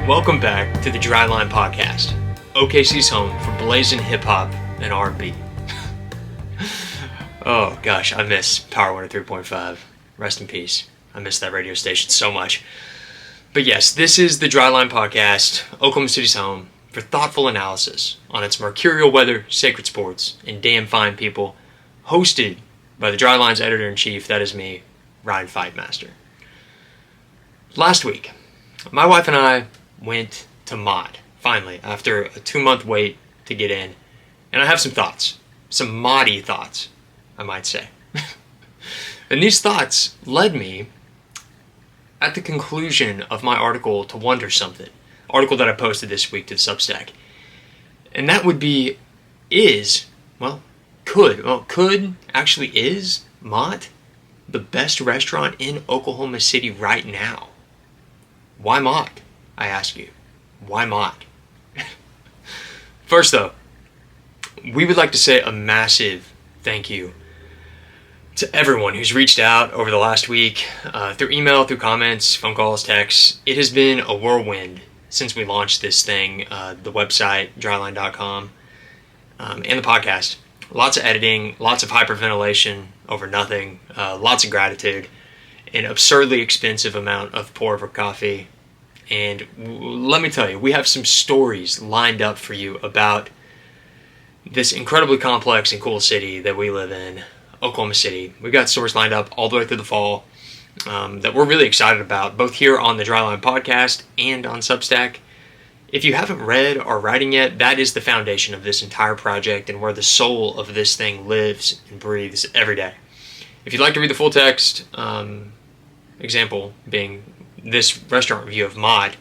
Welcome back to the Dryline Podcast, OKC's home for blazing hip-hop and R&B. Oh gosh, I miss Power 103.5. Rest in peace. I miss that radio station so much. But yes, this is the Dryline Podcast, Oklahoma City's home for thoughtful analysis on its mercurial weather, sacred sports, and damn fine people, hosted by the Dryline's editor-in-chief, that is me, Ryan Fightmaster. Last week, my wife and I went to MAHT, finally, after a 2-month wait to get in. And I have some thoughts. Some MAHT-y thoughts, I might say. And these thoughts led me, at the conclusion of my article, to wonder something. Article that I posted this week to the Substack. And that would be, actually is MAHT the best restaurant in Oklahoma City right now? Why MAHT? I ask you. Why MAHT? First though, we would like to say a massive thank you to everyone who's reached out over the last week, through email, through comments, phone calls, texts. It has been a whirlwind since we launched this thing, the website, dryline.com, and the podcast. Lots of editing, lots of hyperventilation over nothing, lots of gratitude, an absurdly expensive amount of pour-over coffee. And let me tell you, we have some stories lined up for you about this incredibly complex and cool city that we live in, Oklahoma City. We've got stories lined up all the way through the fall that we're really excited about, both here on the Dryline Podcast and on Substack. If you haven't read our writing yet, that is the foundation of this entire project and where the soul of this thing lives and breathes every day. If you'd like to read the full text, example being this restaurant review of MAHT,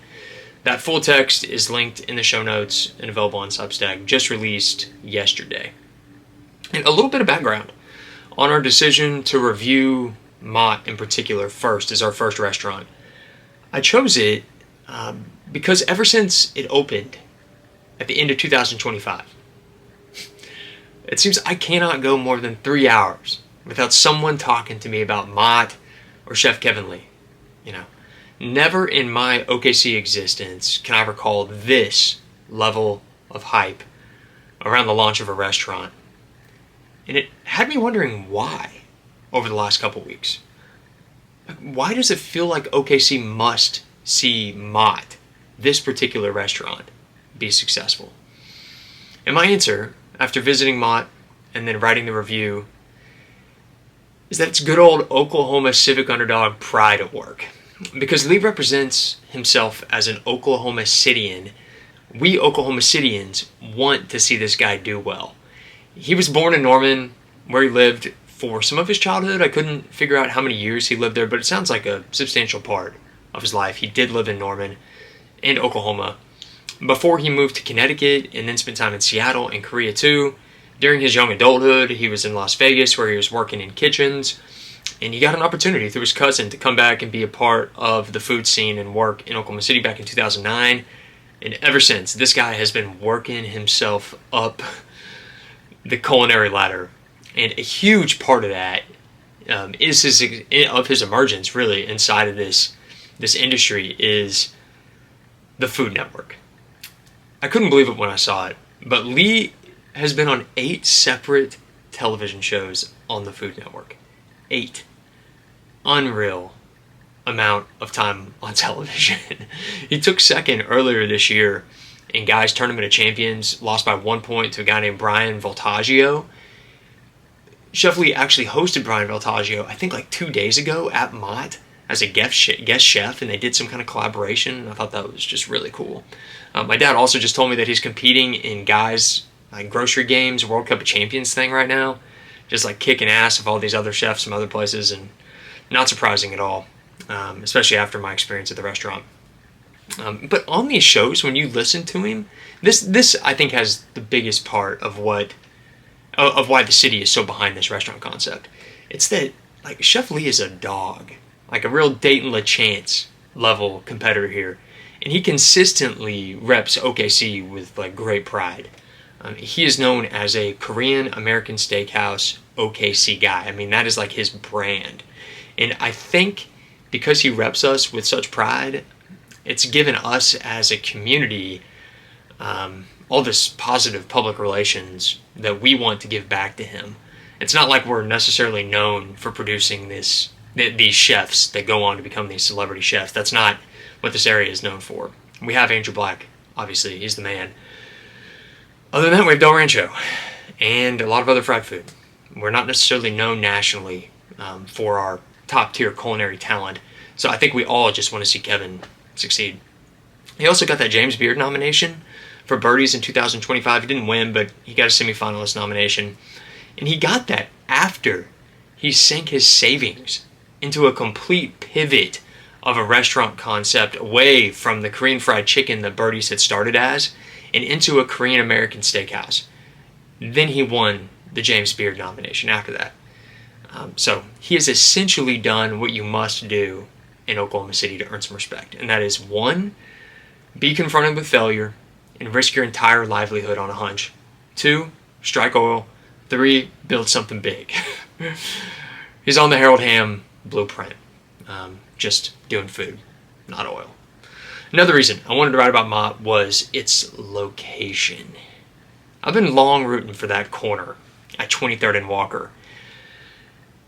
that full text is linked in the show notes and available on Substack, just released yesterday. And a little bit of background on our decision to review MAHT in particular first as our first restaurant. I chose it because ever since it opened at the end of 2025, it seems I cannot go more than 3 hours without someone talking to me about MAHT or Chef Kevin Lee. Never in my OKC existence can I recall this level of hype around the launch of a restaurant. And it had me wondering why over the last couple weeks. Why does it feel like OKC must see MAHT, this particular restaurant, be successful? And my answer, after visiting MAHT and then writing the review, is that it's good old Oklahoma civic underdog pride at work. Because Lee represents himself as an Oklahoma Cityan. We Oklahoma Cityans want to see this guy do well. He was born in Norman, where he lived for some of his childhood. I couldn't figure out how many years he lived there, but it sounds like a substantial part of his life. He did live in Norman and Oklahoma before he moved to Connecticut and then spent time in Seattle and Korea too. During his young adulthood, he was in Las Vegas where he was working in kitchens. And he got an opportunity through his cousin to come back and be a part of the food scene and work in Oklahoma City back in 2009. And ever since, this guy has been working himself up the culinary ladder. And a huge part of that is his emergence, really, inside of this industry, is the Food Network. I couldn't believe it when I saw it, but Lee has been on 8 separate television shows on the Food Network. 8. Unreal amount of time on television. He took second earlier this year in Guys Tournament of Champions, lost by 1 point to a guy named Brian Voltaggio. Chef Lee actually hosted Brian Voltaggio, I think like 2 days ago at MAHT as a guest chef, and they did some kind of collaboration. I thought that was just really cool. My dad also just told me that he's competing in Guys like Grocery Games, World Cup of Champions thing right now. Just like kicking ass of all these other chefs from other places, and not surprising at all, especially after my experience at the restaurant. But on these shows, when you listen to him, this I think has the biggest part of why the city is so behind this restaurant concept. It's that like Chef Lee is a dog, like a real Dayton LaChance level competitor here, and he consistently reps OKC with like great pride. He is known as a Korean American steakhouse OKC guy. I mean, that is like his brand. And I think because he reps us with such pride, It's given us as a community all this positive public relations that we want to give back to him. It's not like we're necessarily known for producing these chefs that go on to become these celebrity chefs. That's not what this area is known for. We have Andrew Black, obviously, he's the man. Other than that, we have Del Rancho and a lot of other fried food. We're not necessarily known nationally for our top tier culinary talent. So I think we all just want to see Kevin succeed. He also got that James Beard nomination for Birdies in 2025. He didn't win, but he got a semifinalist nomination. And he got that after he sank his savings into a complete pivot of a restaurant concept away from the Korean fried chicken that Birdies had started as and into a Korean American steakhouse. Then he won the James Beard nomination after that. So he has essentially done what you must do in Oklahoma City to earn some respect. And that is, 1, be confronted with failure and risk your entire livelihood on a hunch. 2, strike oil. 3, build something big. He's on the Harold Ham blueprint. Just doing food, not oil. Another reason I wanted to write about MAHT was its location. I've been long rooting for that corner at 23rd and Walker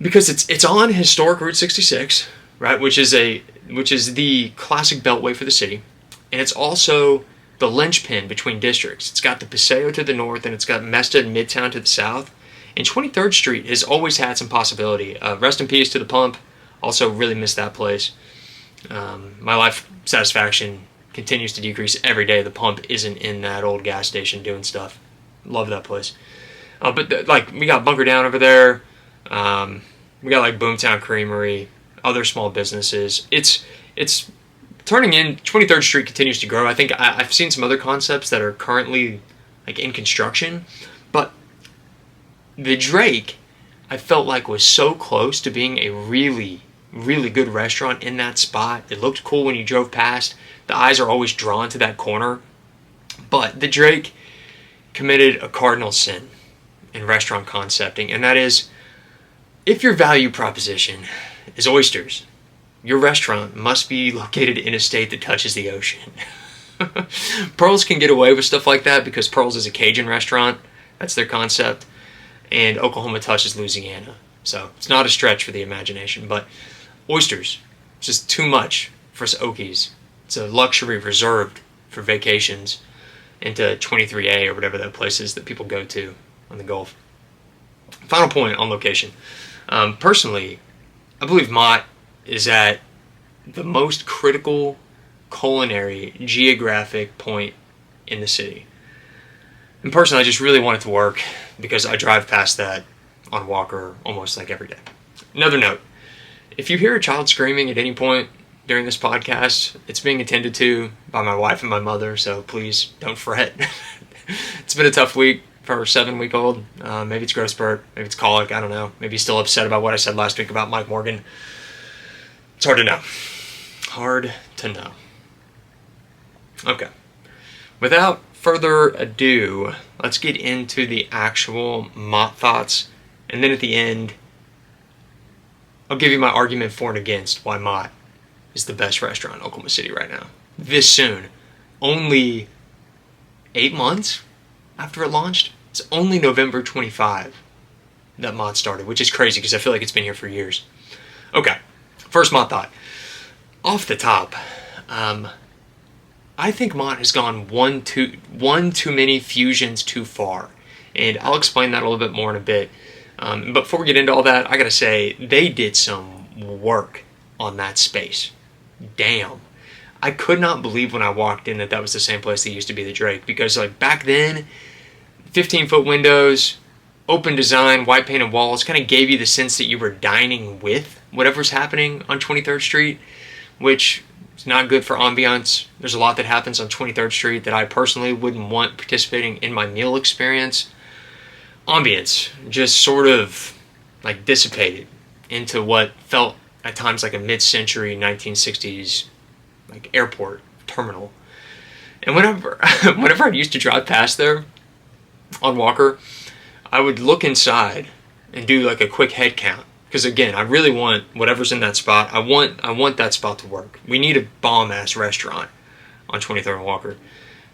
because it's on historic Route 66, right? Which is the classic beltway for the city, and it's also the linchpin between districts. It's got the Paseo to the north, and it's got Mesta and Midtown to the south. And 23rd Street has always had some possibility. Rest in peace to the Pump. Also, really miss that place. My life satisfaction continues to decrease every day. The Pump isn't in that old gas station doing stuff. Love that place. But we got Bunker Down over there. We got like Boomtown Creamery, other small businesses. It's turning in. 23rd Street continues to grow. I think I've seen some other concepts that are currently in construction, but the Drake, I felt like, was so close to being a really, really good restaurant in that spot. It looked cool when you drove past. The eyes are always drawn to that corner. But the Drake committed a cardinal sin in restaurant concepting, and that is, if your value proposition is oysters, your restaurant must be located in a state that touches the ocean. Pearls can get away with stuff like that because Pearls is a Cajun restaurant. That's their concept. And Oklahoma touches Louisiana. So it's not a stretch for the imagination. But oysters, it's just too much for us Okies. It's a luxury reserved for vacations into 23A or whatever that place is that people go to on the Gulf. Final point on location. Personally, I believe MAHT is at the most critical culinary geographic point in the city. And personally, I just really want it to work because I drive past that on Walker almost every day. Another note, if you hear a child screaming at any point during this podcast, it's being attended to by my wife and my mother, so please don't fret. It's been a tough week for our 7-week-old. Maybe it's growth spurt, maybe it's colic, I don't know. Maybe he's still upset about what I said last week about Mike Morgan. It's hard to know. Hard to know. Okay. Without further ado, let's get into the actual MAHT thoughts, and then at the end, I'll give you my argument for and against why MAHT is the best restaurant in Oklahoma City right now. This soon. Only 8 months after it launched. It's only November 25 that MAHT started, which is crazy because I feel like it's been here for years. Okay, first MAHT thought. Off the top, I think MAHT has gone one too many fusions too far. And I'll explain that a little bit more in a bit. But before we get into all that, I gotta say, they did some work on that space. Damn. I could not believe when I walked in that was the same place that used to be the Drake. Because back then, 15-foot windows, open design, white painted walls, kind of gave you the sense that you were dining with whatever's happening on 23rd Street, which is not good for ambiance. There's a lot that happens on 23rd Street that I personally wouldn't want participating in my meal experience. Ambience just sort of dissipated into what felt at times like a mid-century 1960s airport terminal. And whenever I used to drive past there on Walker, I would look inside and do a quick head count because again, I really want whatever's in that spot. I want that spot to work. We need a bomb ass restaurant on 23rd and Walker.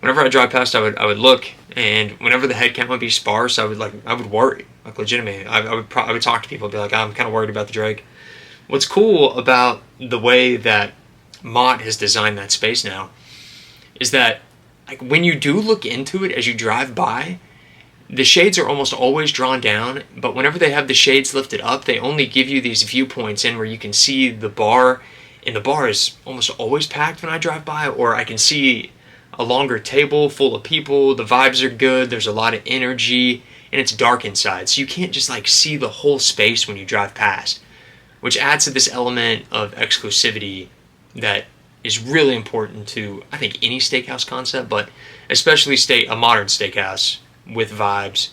Whenever I drive past, I would look, and whenever the head count would be sparse, I would worry, like legitimately. I would talk to people, and be like, I'm kind of worried about the Drake. What's cool about the way that MAHT has designed that space now is that, like, when you do look into it as you drive by, the shades are almost always drawn down, but whenever they have the shades lifted up, they only give you these viewpoints in where you can see the bar, and the bar is almost always packed when I drive by, or I can see a longer table full of people. The vibes are good, there's a lot of energy, and it's dark inside, so you can't just like see the whole space when you drive past, which adds to this element of exclusivity that is really important to, I think, any steakhouse concept, but especially a modern steakhouse with vibes,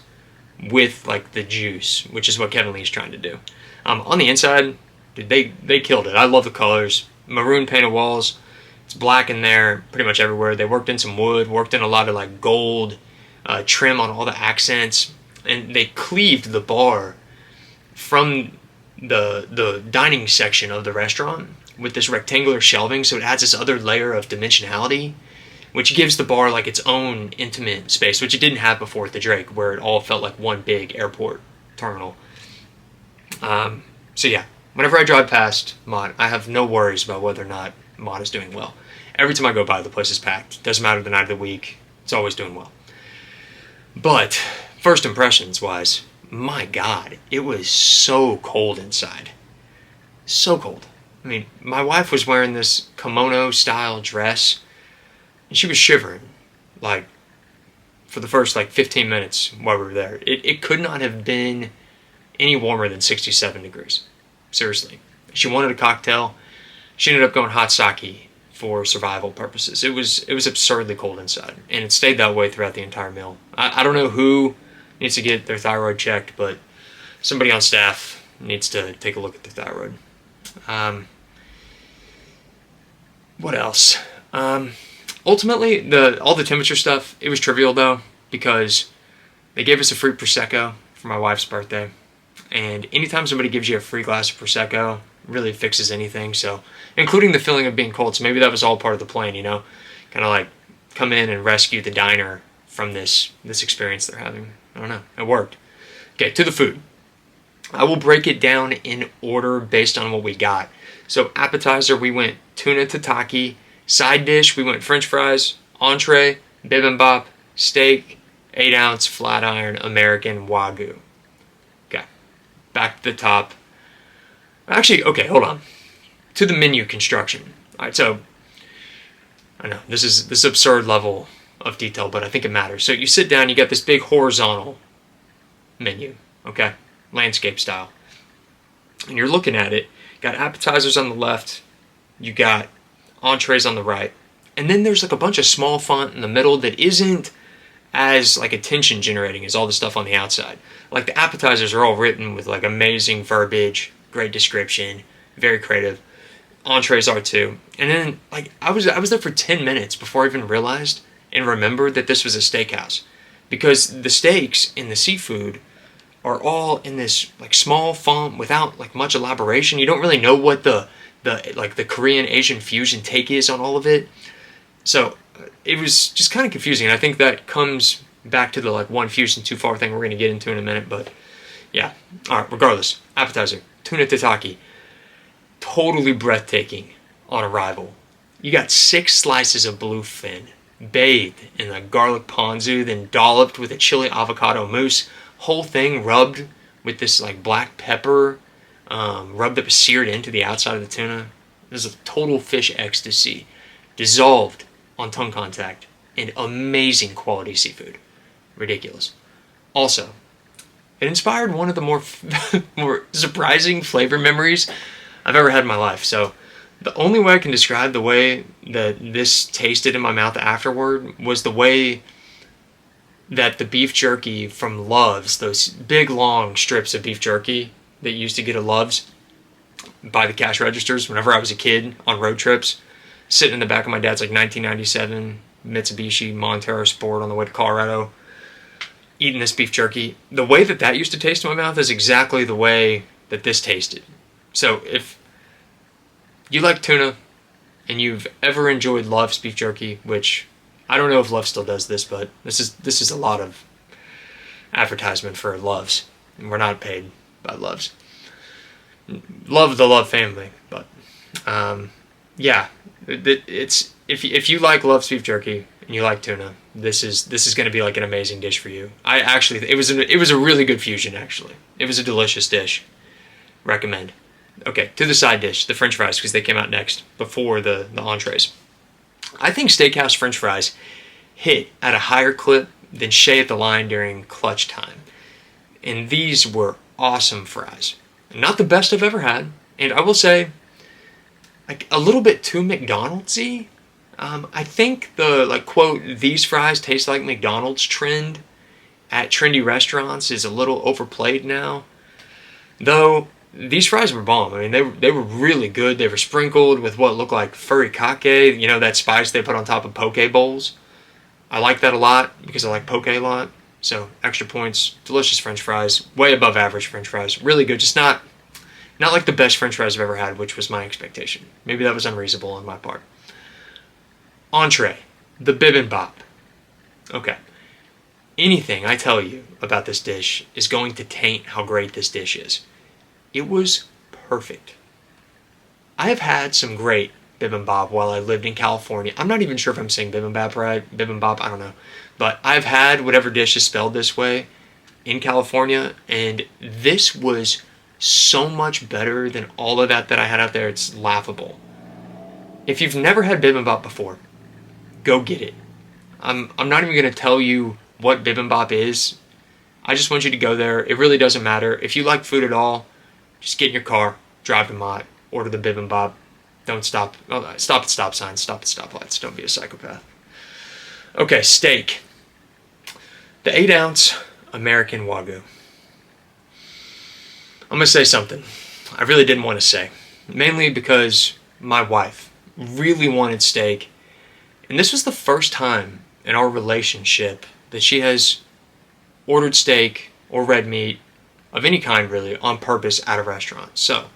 with like the juice, which is what Kevin Lee's trying to do. On the inside, dude, they killed it. I love the colors. Maroon painted walls. It's black in there pretty much everywhere. They worked in some wood, worked in a lot of like gold trim on all the accents, and they cleaved the bar from the dining section of the restaurant with this rectangular shelving, so it adds this other layer of dimensionality, which gives the bar like its own intimate space, which it didn't have before at the Drake, where it all felt like one big airport terminal. So yeah, whenever I drive past MAHT, I have no worries about whether or not MAHT is doing well. Every time I go by, the place is packed. Doesn't matter the night of the week, it's always doing well. But first impressions wise, my God, it was so cold inside. So cold. I mean, my wife was wearing this kimono style dress, and she was shivering, like, for the first, 15 minutes while we were there. It could not have been any warmer than 67 degrees. Seriously. She wanted a cocktail. She ended up going hot sake for survival purposes. It was absurdly cold inside, and it stayed that way throughout the entire meal. I don't know who needs to get their thyroid checked, but somebody on staff needs to take a look at their thyroid. What else? Ultimately, all the temperature stuff, it was trivial though, because they gave us a free Prosecco for my wife's birthday. And anytime somebody gives you a free glass of Prosecco, it really fixes anything. So, including the feeling of being cold. So maybe that was all part of the plan, you know? Kind of like come in and rescue the diner from this experience they're having. I don't know. It worked. Okay, to the food. I will break it down in order based on what we got. So appetizer, we went tuna tataki. Side dish, we went french fries. Entree, bibimbap, steak, 8-ounce flat iron American Wagyu. Okay, back to the top. Actually, okay, hold on. To the menu construction. All right, so I know this is absurd level of detail, but I think it matters. So you sit down, you got this big horizontal menu, okay, landscape style, and you're looking at it. Got appetizers on the left, you got entrees on the right, and then there's like a bunch of small font in the middle that isn't as like attention generating as all the stuff on the outside. Like the appetizers are all written with like amazing verbiage, great description, very creative. Entrees are too. And then like I was there for 10 minutes before I even realized and remembered that this was a steakhouse, because the steaks and the seafood are all in this like small font without like much elaboration. You don't really know what the Korean Asian fusion take is on all of it. So it was just kind of confusing. And I think that comes back to the like one fusion too far thing we're going to get into in a minute. But yeah, all right, regardless, appetizer, tuna tataki, totally breathtaking on arrival. You got 6 slices of bluefin bathed in a garlic ponzu, then dolloped with a chili avocado mousse. Whole thing rubbed with this like black pepper, rubbed that was seared into the outside of the tuna. This is a total fish ecstasy, dissolved on tongue contact, and amazing quality seafood. Ridiculous. Also, it inspired one of the more surprising flavor memories I've ever had in my life. So the only way I can describe the way that this tasted in my mouth afterward was the way that the beef jerky from Love's, those big long strips of beef jerky that you used to get at Love's by the cash registers whenever I was a kid on road trips, sitting in the back of my dad's like 1997 Mitsubishi Montero Sport on the way to Colorado, eating this beef jerky. The way that used to taste in my mouth is exactly the way that this tasted. So if you like tuna and you've ever enjoyed Love's beef jerky, which I don't know if Love still does this, but this is a lot of advertisement for Love's, and we're not paid by Love's. Love the Love family, but yeah, it's if you like Love's beef jerky and you like tuna, this is going to be like an amazing dish for you. It was a really good fusion. Actually, it was a delicious dish. Recommend. Okay, to the side dish, the French fries, because they came out next before the entrees. I think steakhouse French fries hit at a higher clip than Shay at the line during clutch time, and these were awesome fries. Not the best I've ever had, and I will say, like, a little bit too McDonald's-y. I think the, like, quote, these fries taste like McDonald's trend at trendy restaurants is a little overplayed now. Though, these fries were bomb. I mean, they were really good. They were sprinkled with what looked like furikake, you know, that spice they put on top of poke bowls. I like that a lot because I like poke a lot. So, extra points, delicious French fries, way above average French fries, really good, just not like the best French fries I've ever had, which was my expectation. Maybe that was unreasonable on my part. Entree, the bibimbap. Okay, anything I tell you about this dish is going to taint how great this dish is. It was perfect. I have had some great bibimbap while I lived in California. I'm not even sure if I'm saying bibimbap right, bibimbap, I don't know. But I've had whatever dish is spelled this way in California, and this was so much better than all of that I had out there. It's laughable. If you've never had bibimbap before, go get it. I'm not even going to tell you what bibimbap is. I just want you to go there. It really doesn't matter. If you like food at all, just get in your car, drive to MAHT, order the bibimbap. Don't stop. Stop at stop signs. Stop at stoplights. Don't be a psychopath. Okay, steak. The 8-ounce American Wagyu. I'm going to say something I really didn't want to say. Mainly because my wife really wanted steak. And this was the first time in our relationship that she has ordered steak or red meat of any kind really on purpose at a restaurant. So,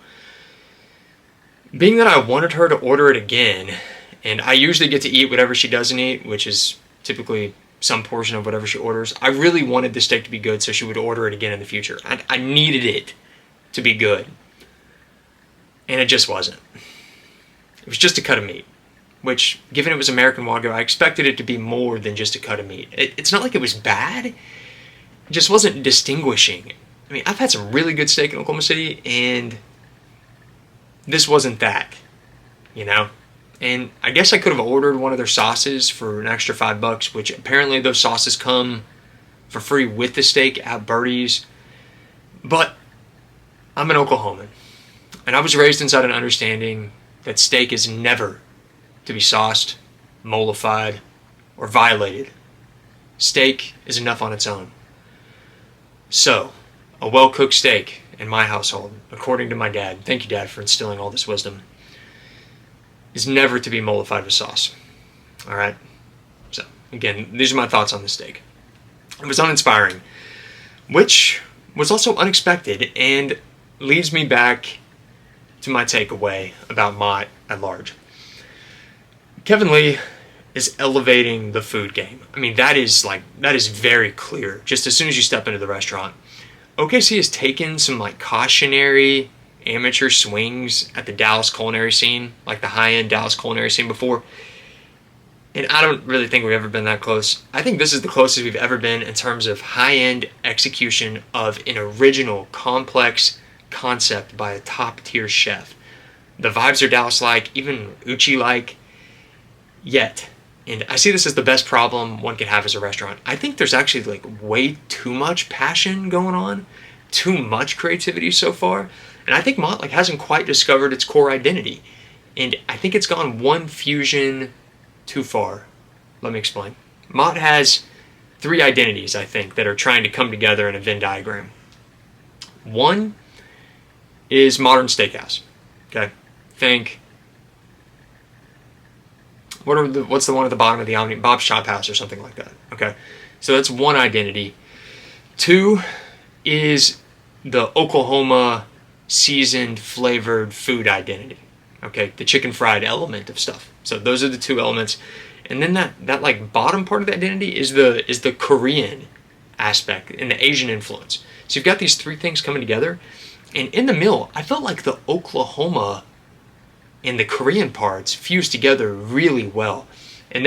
being that I wanted her to order it again, and I usually get to eat whatever she doesn't eat, which is typically some portion of whatever she orders, I really wanted the steak to be good so she would order it again in the future. I needed it to be good. And it just wasn't. It was just a cut of meat, which, given it was American Wagyu, I expected it to be more than just a cut of meat. It's not like it was bad. It just wasn't distinguishing. I mean, I've had some really good steak in Oklahoma City, and this wasn't that, you know? And I guess I could have ordered one of their sauces for an extra $5, which apparently those sauces come for free with the steak at Birdie's. But I'm an Oklahoman, and I was raised inside an understanding that steak is never to be sauced, mollified, or violated. Steak is enough on its own. So, a well-cooked steak in my household, according to my dad, thank you, Dad, for instilling all this wisdom, is never to be mollified with sauce. Alright? So, again, these are my thoughts on the steak. It was uninspiring, which was also unexpected, and leads me back to my takeaway about MAHT at large. Kevin Lee is elevating the food game. I mean, that is very clear. Just as soon as you step into the restaurant, OKC has taken some like cautionary amateur swings at the Dallas culinary scene, like the high-end Dallas culinary scene before. And I don't really think we've ever been that close. I think this is the closest we've ever been in terms of high-end execution of an original, complex concept by a top-tier chef. The vibes are Dallas-like, even Uchi-like, yet. And I see this as the best problem one can have as a restaurant. I think there's actually like way too much passion going on, too much creativity so far. And I think MAHT like hasn't quite discovered its core identity. And I think it's gone one fusion too far. Let me explain. MAHT has 3 identities, I think, that are trying to come together in a Venn diagram. One is modern steakhouse. Okay? Think, what's the one at the bottom of the Omni? Bob's Chop House or something like that. Okay? So that's one identity. 2 is the Oklahoma seasoned, flavored food identity. Okay, the chicken fried element of stuff. So those are the two elements. And then that like bottom part of the identity is the Korean aspect and the Asian influence. So you've got these three things coming together. And in the meal, I felt like the Oklahoma and the Korean parts fused together really well. And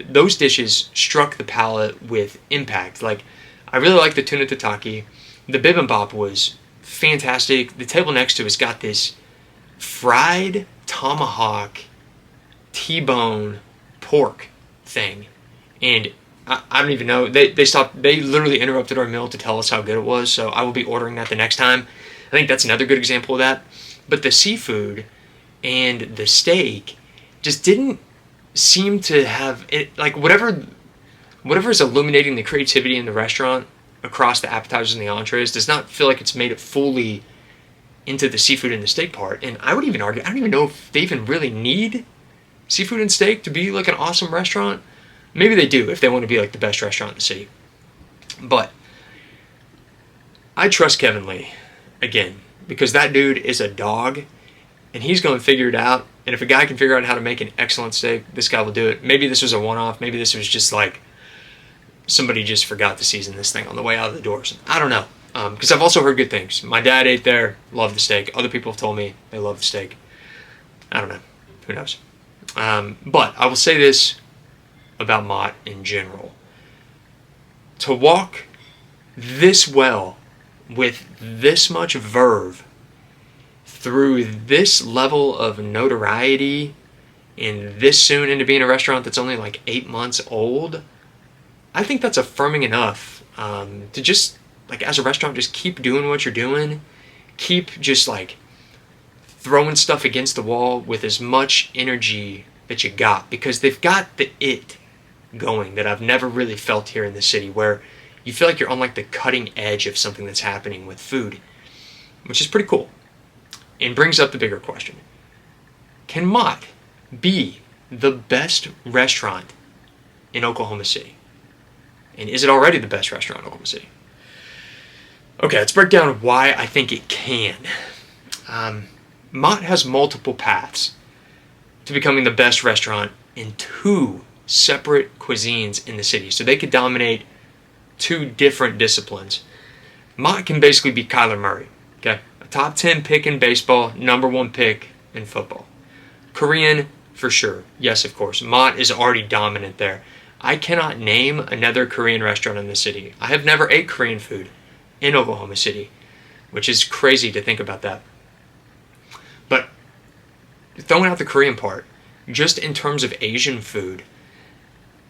those dishes struck the palate with impact. Like, I really like the tuna tataki. The bibimbap was fantastic. The table next to us got this fried tomahawk T-bone pork thing. And I don't even know. They literally interrupted our meal to tell us how good it was. So I will be ordering that the next time. I think that's another good example of that. But the seafood and the steak just didn't seem to have it, like whatever is illuminating the creativity in the restaurant across the appetizers and the entrees does not feel like it's made it fully into the seafood and the steak part. And I would even argue, I don't even know if they even really need seafood and steak to be like an awesome restaurant. Maybe they do if they want to be like the best restaurant in the city. But I trust Kevin Lee again because that dude is a dog and he's going to figure it out. And if a guy can figure out how to make an excellent steak, this guy will do it. Maybe this was a one-off. Maybe this was just like somebody just forgot to season this thing on the way out of the doors. I don't know. Because I've also heard good things. My dad ate there, loved the steak. Other people have told me they love the steak. I don't know. Who knows? But I will say this about MAHT in general. To walk this well with this much verve through this level of notoriety and this soon into being a restaurant that's only like 8 months old, I think that's affirming enough to just, like, as a restaurant, just keep doing what you're doing. Keep just, like, throwing stuff against the wall with as much energy that you got. Because they've got the it going that I've never really felt here in the city, where you feel like you're on, like, the cutting edge of something that's happening with food, which is pretty cool. And brings up the bigger question. Can MAHT be the best restaurant in Oklahoma City? And is it already the best restaurant in Oklahoma City? Okay, let's break down why I think it can. MAHT has multiple paths to becoming the best restaurant in two separate cuisines in the city. So they could dominate two different disciplines. MAHT can basically be Kyler Murray. Okay, a top 10 pick in baseball, number 1 pick in football. Korean, for sure. Yes, of course. MAHT is already dominant there. I cannot name another Korean restaurant in the city. I have never ate Korean food in Oklahoma City, which is crazy to think about that. But throwing out the Korean part, just in terms of Asian food,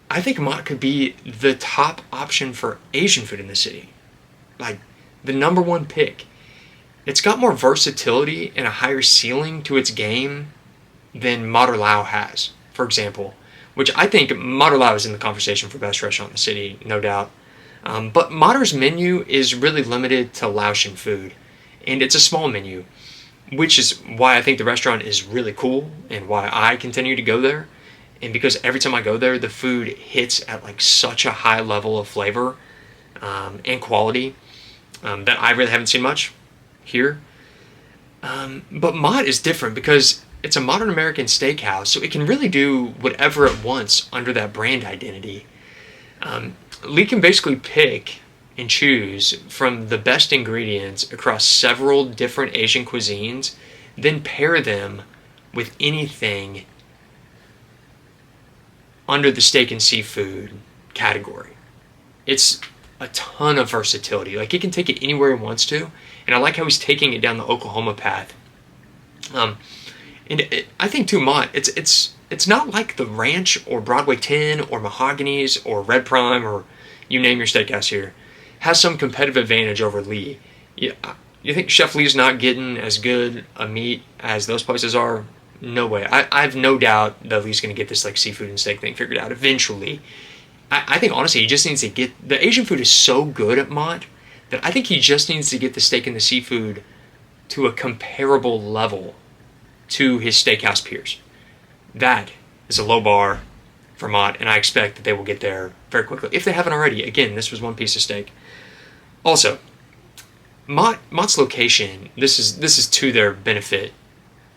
I think MAHT could be the top option for Asian food in the city. Like, the number 1 pick. It's got more versatility and a higher ceiling to its game than Mater Lao has, for example. Which I think Mater Lao is in the conversation for best restaurant in the city, no doubt. But Mater's menu is really limited to Laotian food. And it's a small menu, which is why I think the restaurant is really cool and why I continue to go there. And because every time I go there, the food hits at like such a high level of flavor and quality that I really haven't seen much here. But MAHT is different because it's a modern American steakhouse, so it can really do whatever it wants under that brand identity. Lee can basically pick and choose from the best ingredients across several different Asian cuisines, then pair them with anything under the steak and seafood category. It's a ton of versatility. Like, he can take it anywhere he wants to, and I like how he's taking it down the Oklahoma path. I think too, MAHT, it's not like the Ranch or Broadway 10 or Mahogany's or Red Prime or you name your steakhouse here has some competitive advantage over Lee. You think Chef Lee's not getting as good a meat as those places are? No way. I have no doubt that Lee's going to get this like seafood and steak thing figured out eventually. I think honestly he just needs to get, the Asian food is so good at MAHT that I think he just needs to get the steak and the seafood to a comparable level to his steakhouse peers. That is a low bar for MAHT, and I expect that they will get there very quickly, if they haven't already. Again, this was one piece of steak. Also, MAHT's location, this is to their benefit,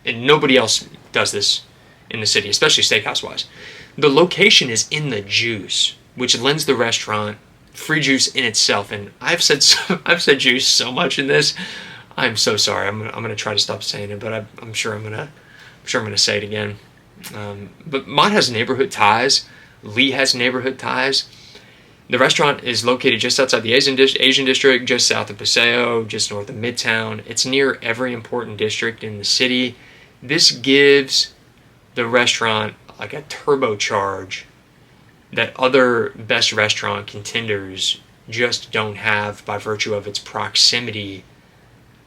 and nobody else does this in the city, especially steakhouse wise. The location is in the juice, which lends the restaurant free juice in itself. And I've said juice so much in this. I'm so sorry. I'm gonna try to stop saying it, but I'm sure I'm gonna say it again. But MAHT has neighborhood ties. Lee has neighborhood ties. The restaurant is located just outside the Asian district, just south of Paseo, just north of Midtown. It's near every important district in the city. This gives the restaurant like a turbocharge that other best restaurant contenders just don't have by virtue of its proximity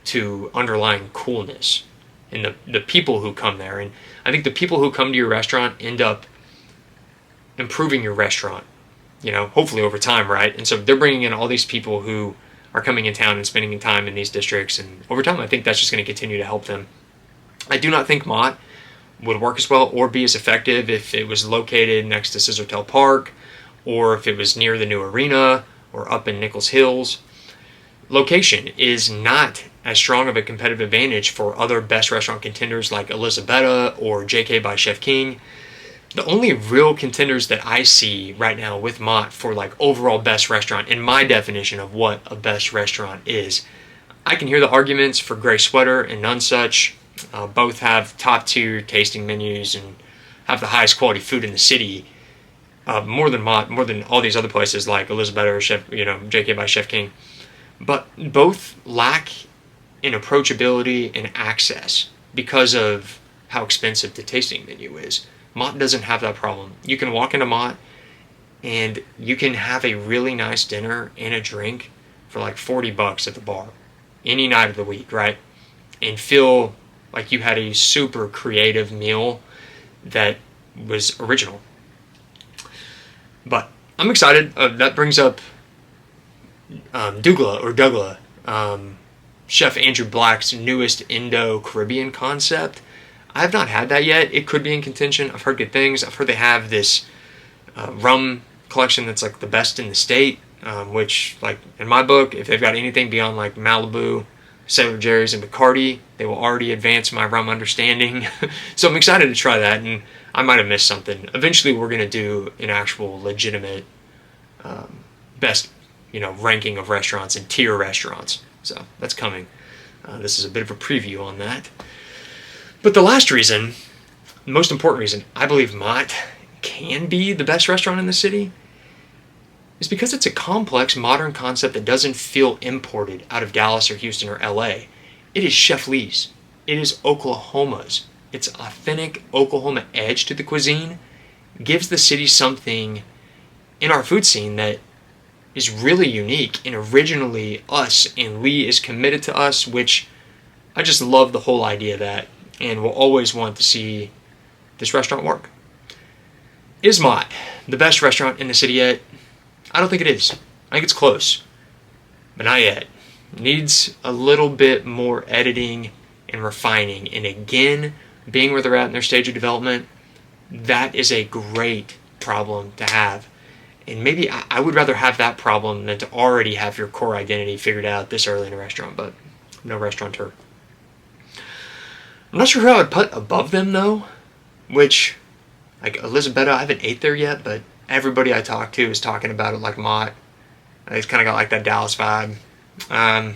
to underlying coolness and the people who come there. And I think the people who come to your restaurant end up improving your restaurant, hopefully over time, right? And so they're bringing in all these people who are coming in town and spending time in these districts, and over time I think that's just going to continue to help them. I do not think MAHT would work as well or be as effective if it was located next to Scissortail Park, or if it was near the new arena, or up in Nichols Hills. Location is not as strong of a competitive advantage for other best restaurant contenders like Elizabetta or JK by Chef King. The only real contenders that I see right now with MAHT for like overall best restaurant, in my definition of what a best restaurant is, I can hear the arguments for Gray Sweater and None Such. Both have top tier tasting menus and have the highest quality food in the city. More than MAHT, more than all these other places like Elizabetta or Chef, JK by Chef King. But both lack in approachability and access because of how expensive the tasting menu is. MAHT doesn't have that problem. You can walk into MAHT and you can have a really nice dinner and a drink for like $40 at the bar any night of the week, right? And feel like you had a super creative meal that was original. But I'm excited. That brings up Dougla, Chef Andrew Black's newest Indo-Caribbean concept. I have not had that yet. It could be in contention. I've heard good things. I've heard they have this rum collection that's like the best in the state, which, like in my book, if they've got anything beyond like Malibu, Sailor Jerry's, and Bacardi, they will already advance my rum understanding. So I'm excited to try that, and I might have missed something. Eventually, we're going to do an actual legitimate best, ranking of restaurants and tier restaurants. So that's coming. This is a bit of a preview on that. But the last reason, the most important reason, I believe MAHT can be the best restaurant in the city is because it's a complex, modern concept that doesn't feel imported out of Dallas or Houston or LA. It is Chef Lee's. It is Oklahoma's. Its authentic Oklahoma edge to the cuisine gives the city something in our food scene that is really unique and originally us, and Lee is committed to us, which I just love the whole idea of that, and will always want to see this restaurant work. Is MAHT the best restaurant in the city yet? I don't think it is. I think it's close, but not yet. It needs a little bit more editing and refining, and again, being where they're at in their stage of development, that is a great problem to have. And maybe I would rather have that problem than to already have your core identity figured out this early in a restaurant, but I'm no restaurateur. I'm not sure who I would put above them, though, which, like Elizabetta, I haven't ate there yet, but everybody I talk to is talking about it like MAHT. It's kind of got like that Dallas vibe. Man,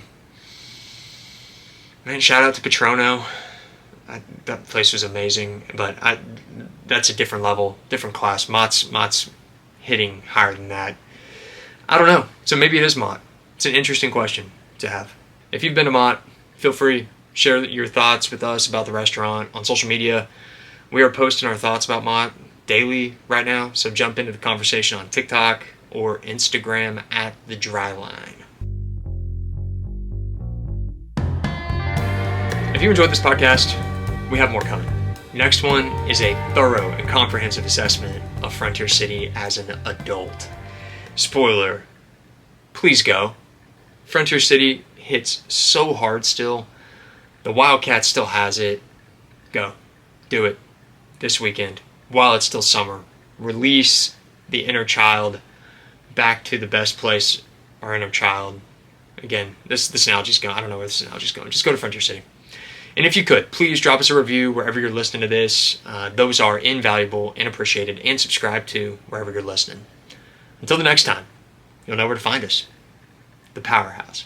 shout out to Patrono. That place was amazing, but that's a different level, different class. MAHT's hitting higher than that. I don't know. So maybe it is MAHT. It's an interesting question to have. If you've been to MAHT, feel free. Share your thoughts with us about the restaurant on social media. We are posting our thoughts about MAHT daily right now, so jump into the conversation on TikTok or Instagram at The Dryline. If you enjoyed this podcast, we have more coming. Next one is a thorough and comprehensive assessment of Frontier City as an adult. Spoiler, please go. Frontier City hits so hard still. The Wildcat still has it. Go. Do it this weekend while it's still summer. Release the inner child back to the best place our inner child, again, this analogy's going. I don't know where this analogy's going. Just go to Frontier City. And if you could, please drop us a review wherever you're listening to this. Those are invaluable and appreciated. And subscribe to wherever you're listening. Until the next time, you'll know where to find us. The Powerhouse.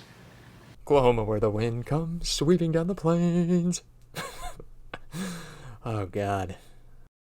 Oklahoma, where the wind comes sweeping down the plains. Oh, God.